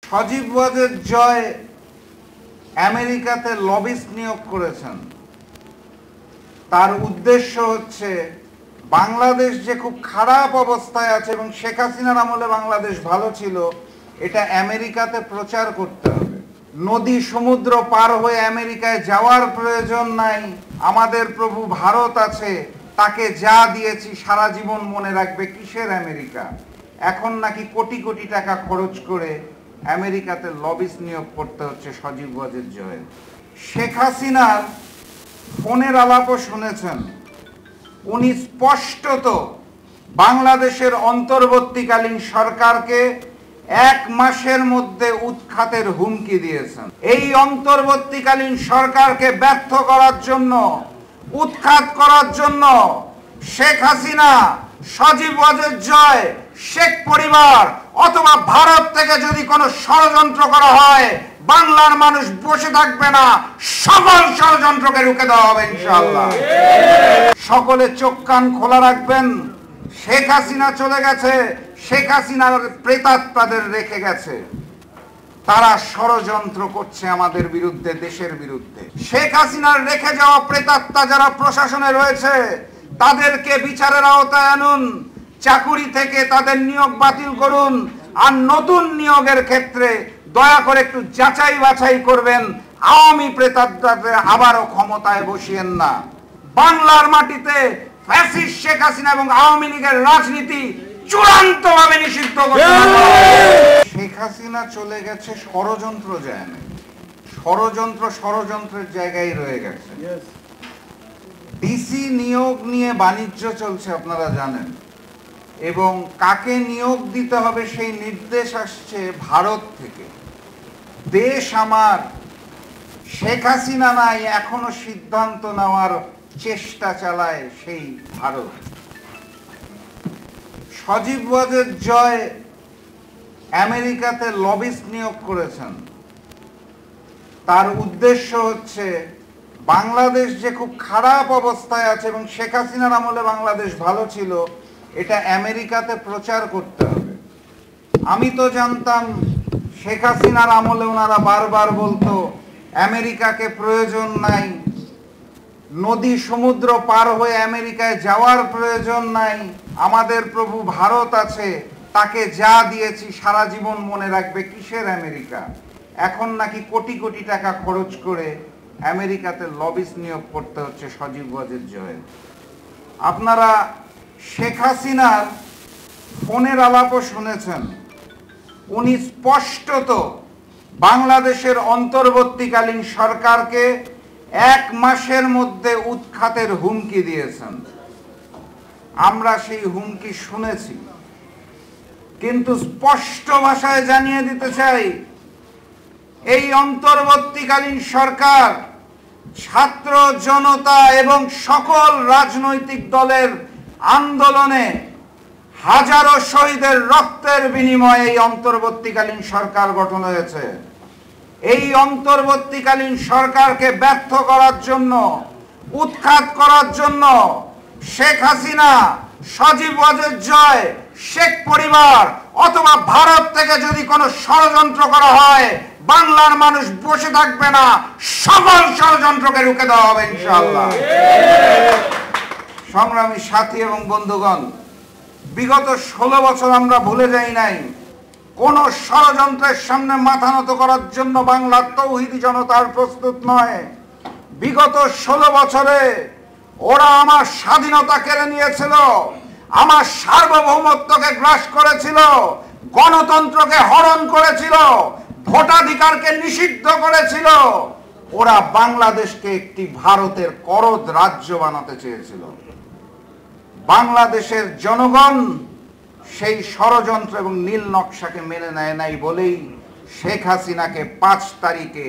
সজীব ওয়াজেদ জয় আমেরিকাতে লবিস্ট নিয়োগ করেছেন। তার উদ্দেশ্য হচ্ছে বাংলাদেশ যে খুব খারাপ অবস্থায় আছে এবং শেখ হাসিনার আমলে বাংলাদেশ ভালো ছিল, এটা আমেরিকাতে প্রচার করতে হবে। নদী সমুদ্র পার হয়ে আমেরিকায় যাওয়ার প্রয়োজন নাই, আমাদের প্রভু ভারত আছে, তাকে যা দিয়েছি সারা জীবন মনে রাখবে। কিসের আমেরিকা? এখন নাকি কোটি কোটি টাকা খরচ করে আমেরিকাতে লবিস্ট নিয়োগ করতে হচ্ছে সজীব ওয়াজেদ জয়ের। শেখ হাসিনার ফোনের আলাপও শুনেছেন। উনি স্পষ্টত বাংলাদেশের অন্তর্বর্তীকালীন সরকারকে 1 মাসের মধ্যে উৎখাতের হুমকি দিয়েছেন। এই অন্তর্বর্তীকালীন সরকারকে ব্যর্থ করার জন্য, উৎখাত করার জন্য শেখ হাসিনা, সজীব ওয়াজেদ জয়, শেখ পরিবার অথবা ভারত থেকে যদি কোনো ষড়যন্ত্র করা হয়, বাংলার মানুষ বসে থাকবে না, সকল ষড়যন্ত্রকে রুখে দেওয়া হবে ইনশাআল্লাহ। সকলে চোখ কান খোলা রাখবেন। শেখ হাসিনা চলে গেছে, শেখ হাসিনার প্রেতাত্মাদের রেখে গেছে। তারা ষড়যন্ত্র করছে আমাদের বিরুদ্ধে, দেশের বিরুদ্ধে। শেখ হাসিনার রেখে যাওয়া প্রেতাত্মা যারা প্রশাসনে রয়েছে, তাদেরকে বিচারের আওতায় আনুন, চাকুরি থেকে তাদের নিয়োগ বাতিল করুন। আর নতুন নিয়োগের ক্ষেত্রে দয়া করে একটু যাচাই বাছাই করবেন। আওয়ামী প্রেতাত্মাদের আবারও ক্ষমতায় বসিয়েন না। বাংলার মাটিতে ফ্যাসিস্ট শেখ হাসিনা এবং আওয়ামী লীগের রাজনীতি চূড়ান্তভাবে নিষিদ্ধ করতে হবে। শেখ হাসিনা চলে গেছে, ষড়যন্ত্র যায় না। ষড়যন্ত্রের জায়গায় রয়ে গেছে। ডিসি নিয়োগ নিয়ে বাণিজ্য চলছে, আপনারা জানেন, এবং কাকে নিয়োগ দিতে হবে সেই নির্দেশ আসছে ভারত থেকে। দেশ আমার, শেখ হাসিনা নাই, এখনো সিদ্ধান্ত নেওয়ার চেষ্টা চালায় সেই ভারত। সজীব ওয়াজেদ জয় আমেরিকাতে লবিস্ট নিয়োগ করেছেন। তার উদ্দেশ্য হচ্ছে বাংলাদেশ যে খুব খারাপ অবস্থায় আছে এবং শেখ হাসিনার আমলে বাংলাদেশ ভালো ছিল, এটা আমেরিকাতে প্রচার করতে হবে। আমি তো জানতাম শেখ হাসিনার আমলে ওনারা বারবার বলতো আমেরিকাকে প্রয়োজন নাই, নদী সমুদ্র পার হয়ে আমেরিকায় যাওয়ার প্রয়োজন নাই, আমাদের প্রভু ভারত আছে, তাকে যা দিয়েছি সারা জীবন মনে রাখবে। কিসের আমেরিকা? এখন নাকি কোটি কোটি টাকা খরচ করে আমেরিকাতে লবিস্ট নিয়োগ করতে হচ্ছে সজীব ওয়াজেদ জয়ের। আপনারা শেখ হাসিনার ফোনের আলাপও শুনেছেন। উনি স্পষ্টত বাংলাদেশের অন্তর্বর্তীকালীন সরকারকে 1 মাসের মধ্যে উৎখাতের হুমকি দিয়েছেন। আমরা সেই হুমকি শুনেছি, কিন্তু স্পষ্ট ভাষায় জানিয়ে দিতে চাই, এই অন্তর্বর্তীকালীন সরকার ছাত্র জনতা এবং সকল রাজনৈতিক দলের আন্দোলনে হাজারো শহীদের রক্তের বিনিময়ে এই অন্তর্বর্তীকালীন সরকার গঠন হয়েছে। এই অন্তর্বর্তীকালীন সরকারকে ব্যর্থ করার জন্য, উৎখাত করার জন্য শেখ হাসিনা, সজীব ওয়াজেদ জয়, শেখ পরিবার অথবা ভারত থেকে যদি কোনো ষড়যন্ত্র করা হয়, বাংলার মানুষ বসে থাকবে না, সকল ষড়যন্ত্রকে রুখে দেওয়া হবে ইনশাআল্লাহ। সংগ্রামী সাথী এবং বন্ধুগণ, বিগত 16 বছর আমরা ভুলে যাই নাই। কোন ষড়যন্ত্রের সামনে মাথা নত করার জন্য বাংলার তৌহিদি জনতার প্রস্তুত নয়। বিগত 16 বছরে ওরা আমার স্বাধীনতা কেড়ে নিয়েছিল, আমার সার্বভৌমত্বকে গ্রাস করেছিল, গণতন্ত্রকে হরণ করেছিল, ভোটাধিকারকে নিষিদ্ধ করেছিল। ওরা বাংলাদেশকে একটি ভারতের করদ রাজ্য বানাতে চেয়েছিল। বাংলাদেশের জনগণ সেই ষড়যন্ত্র এবং নীল নকশাকে মেনে নেয় নাই বলেই শেখ হাসিনাকে 5 তারিখে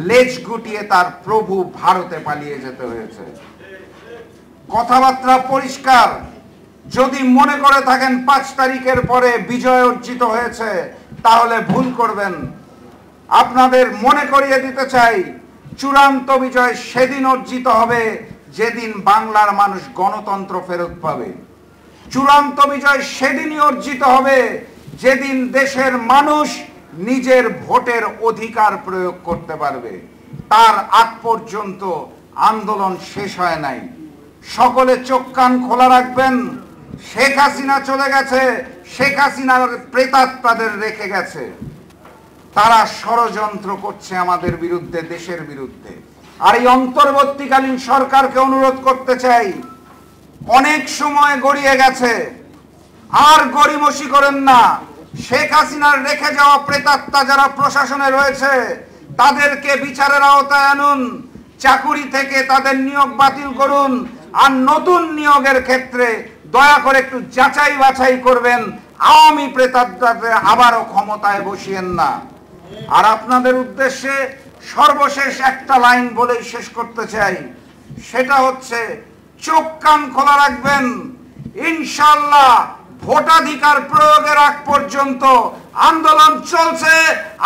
লেজ গুটিয়ে তার প্রভু ভারতে পালিয়ে যেতে হয়েছে। কথাবার্তা পরিষ্কার। যদি মনে করে থাকেন 5 তারিখের পরে বিজয় অর্জিত হয়েছে, তাহলে ভুল করবেন। আপনাদের মনে করিয়ে দিতে চাই, চূড়ান্ত বিজয় সেদিন অর্জিত হবে যেদিন বাংলার মানুষ গণতন্ত্র ফেরত পাবে। চূড়ান্ত বিজয় সেদিনই অর্জিত হবে যেদিন দেশের মানুষ নিজের ভোটের অধিকার প্রয়োগ করতে পারবে। তার আগ পর্যন্ত আন্দোলন শেষ হয় নাই। সকলে চোখ কান খোলা রাখবেন। শেখ হাসিনা চলে গেছে, শেখ হাসিনার প্রেতাত্মাদের রেখে গেছে। তারা ষড়যন্ত্র করছে আমাদের বিরুদ্ধে, দেশের বিরুদ্ধে। আর এই অন্তর্বর্তীকালীন সরকারকে অনুরোধ করতে চাই, অনেক সময় গড়িয়ে গেছে, আর গড়িমসি করেন না। শেখ হাসিনার রেখে যাওয়া প্রেতাত্মা যারা প্রশাসনে রয়েছে তাদেরকে বিচারের আওতায় আনুন, চাকুরি থেকে তাদের নিয়োগ বাতিল করুন। আর নতুন নিয়োগের ক্ষেত্রে দয়া করে একটু যাচাই বাছাই করবেন, আওয়ামী প্রেতাত্মাদের আবারও ক্ষমতায় বসিয়েন না। আর আপনাদের উদ্দেশ্যে সর্বশেষ একটা লাইন বলেই শেষ করতে চাই, সেটা হচ্ছে চোখ কান খোলা রাখবেন। ইনশাআল্লাহ ভোটাধিকার প্রয়োগের আগ পর্যন্ত আন্দোলন চলছে,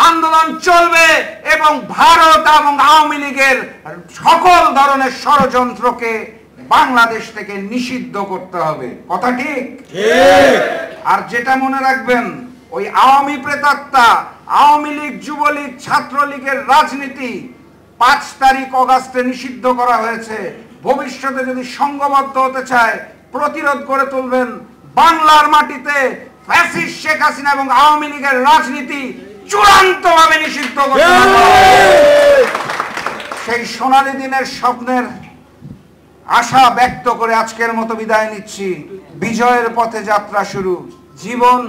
আন্দোলন চলবে, এবং ভারত এবং আওয়ামী লীগের সকল ধরনের ষড়যন্ত্রকে বাংলাদেশ থেকে নিষিদ্ধ করতে হবে। কথা ঠিক? আর যেটা মনে রাখবেন, ওই আওয়ামী প্রেতাত্মা, আওয়ামী লীগ, যুবলীগ, ছাত্রলীগের রাজনীতি 5 তারিখ অগাস্টে নিষিদ্ধ করা হয়েছে। ভবিষ্যতে যদি সংঘবদ্ধ হতে চায় প্রতিরোধ করে তুলবেন। বাংলার মাটিতে ফ্যাসিস্ট শেখ হাসিনা এবং আওয়ামী লীগের রাজনীতি চূড়ান্তভাবে নিষিদ্ধ করতে হবে। সেই সোনালী দিনের স্বপ্নের আশা ব্যক্ত করে আজকের মতো বিদায় নিচ্ছি। বিজয়ের পথে যাত্রা শুরু, জীবন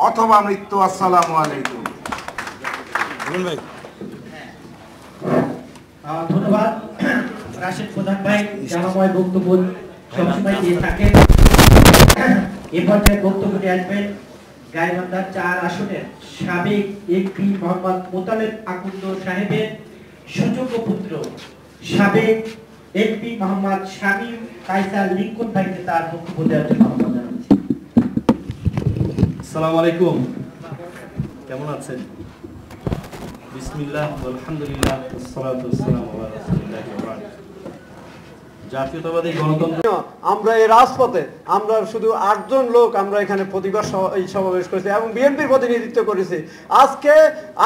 অথবা মৃত্যু। আসসালামু আলাইকুম। ধন্যবাদ রাশেদ প্রধান ভাই, জানাময় বক্তব্য সবসময় দিয়ে থাকেন। এ পর্যায়ে বক্তব্য নিয়ে আসবেন গাইবান্ধা 4 আসনের সাবেক এমপি মোহাম্মদ মোতালেব আকুন্দ সাহেবের সুযোগ্য পুত্র সাবেক এমপি মোহাম্মদ শামীম কায়সার লিঙ্কন ভাইকে তার বক্তব্য দেওয়ার জন্য আহ্বান জানাচ্ছি। আসসালামু আলাইকুম, কেমন আছেন? বিসমিল্লাহ, আলহামদুলিল্লাহ, ওয়াসসালাতু ওয়াসসালামু আলা রাসূলিল্লাহ ওয়া বা'দ। জাতীয়তাবাদী গণতন্ত্র আমরা এই রাজপথে আমরা শুধু 8 জন লোক আমরা এখানে প্রতিবাদ এই সমাবেশ করেছি এবং বিএনপির প্রতিনিধিত্ব করেছি।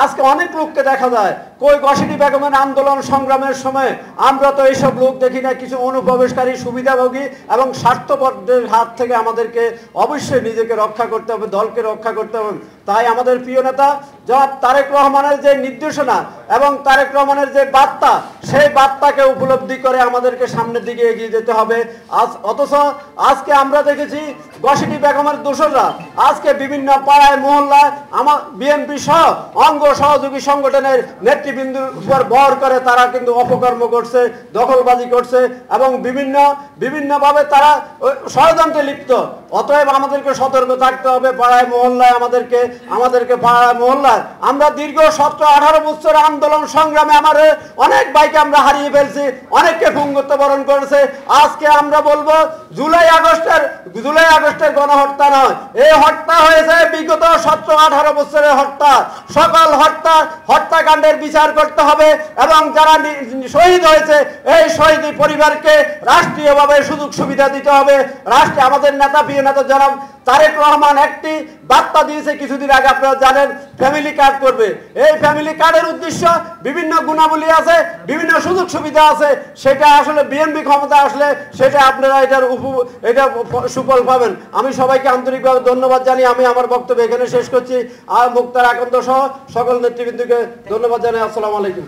আজকে অনেক লোককে দেখা যায় কই গসিটি বেগমের আন্দোলন সংগ্রামের সময় আমরা তো এইসব লোক দেখি না। কিছু অনুপ্রবেশকারী, সুবিধাভোগী এবং স্বার্থপরদের হাত থেকে আমাদেরকে অবশ্যই নিজেকে রক্ষা করতে হবে, দলকে রক্ষা করতে হবে। তাই আমাদের প্রিয় নেতা জনাব তারেক রহমানের যে নির্দেশনা এবং তারেক রহমানের যে বার্তা, সেই বার্তাকে উপলব্ধি করে আমাদেরকে সামনের দিকে এগিয়ে যেতে হবে। অথচ আজকে আমরা দেখেছি গসিটি বেগমের দোসররা আজকে বিভিন্ন পাড়ায় মহল্লায় আমার বিএনপি সহ অঙ্গ সহযোগী সংগঠনের নেতৃবৃন্দর উপর ভর করে তারা কিন্তু অপকর্ম করছে, দখলবাজি করছে এবং বিভিন্নভাবে তারা ষড়যন্ত্রে লিপ্ত। অতএব আমাদেরকে সতর্ক থাকতে হবে। পাড়ায় মহল্লায় আমাদেরকে পাড়ায় মহল্লায় আমরা দীর্ঘ 17-18 বছর আন্দোলন সংগ্রামে আমাদের অনেক ভাইকে আমরা হারিয়ে ফেলছি, অনেককে পুঙ্গত্ব বরণ করেছে। আজকে আমরা বলবো জুলাই আগস্টের গণহত্যা নয়, এই হত্যা হয়েছে বিগত 17-18 বছরের হত্যা। সকল হত্যাকাণ্ডের বিচার করতে হবে এবং যারা শহীদ হয়েছে এই শহীদ পরিবারকে রাষ্ট্রীয়ভাবে সুযোগ সুবিধা দিতে হবে। রাষ্ট্রে আমাদের নেতা, প্রিয় নেতা জনাব তারেক রহমান একটি বার্তা দিয়েছে কিছুদিন আগে, আপনারা জানেন, ফ্যামিলি কার্ড করবে। এই ফ্যামিলি কার্ডের উদ্দেশ্য বিভিন্ন গুণাবলী আছে, বিভিন্ন সুযোগ সুবিধা আছে। সেটা আসলে বিএনপি ক্ষমতা আসলে সেটা আপনারা এটা সুফল পাবেন। আমি সবাইকে আন্তরিকভাবে ধন্যবাদ জানিয়ে আমি আমার বক্তব্য এখানে শেষ করছি। আর মুক্তার আকন্দ সহ সকল নেতৃবৃন্দকে ধন্যবাদ জানাই। আসসালামু আলাইকুম।